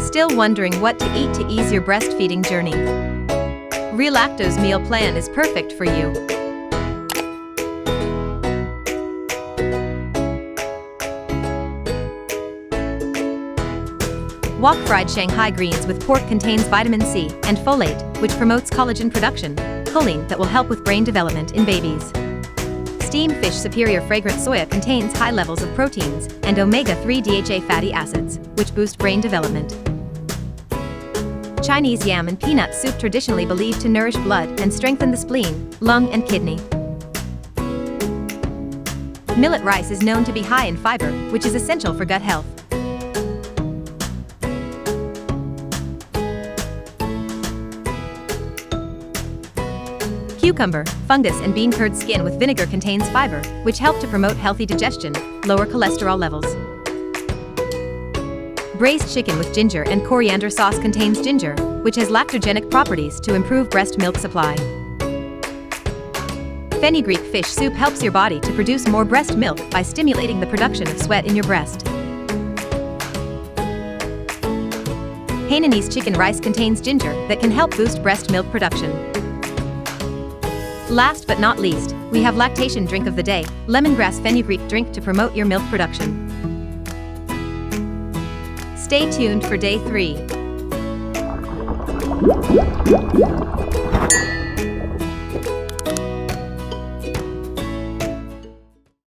Still wondering what to eat to ease your breastfeeding journey? ReLacto's meal plan is perfect for you. Wok Fried Shanghai Greens with pork contains vitamin C and folate, which promotes collagen production, choline that will help with brain development in babies. Steamed Fish Superior Fragrant Soya contains high levels of proteins and Omega-3 DHA fatty acids, which boost brain development. Chinese yam and peanut soup traditionally believed to nourish blood and strengthen the spleen, lung and kidney. Millet rice is known to be high in fiber, which is essential for gut health. Cucumber, fungus and bean curd skin with vinegar contains fiber, which help to promote healthy digestion, lower cholesterol levels. Braised chicken with ginger and coriander sauce contains ginger, which has lactogenic properties to improve breast milk supply. Fenugreek fish soup helps your body to produce more breast milk by stimulating the production of sweat in your breast. Hainanese chicken rice contains ginger that can help boost breast milk production. Last but not least, we have Lactation drink of the day, lemongrass fenugreek drink to promote your milk production. Stay tuned for day 3.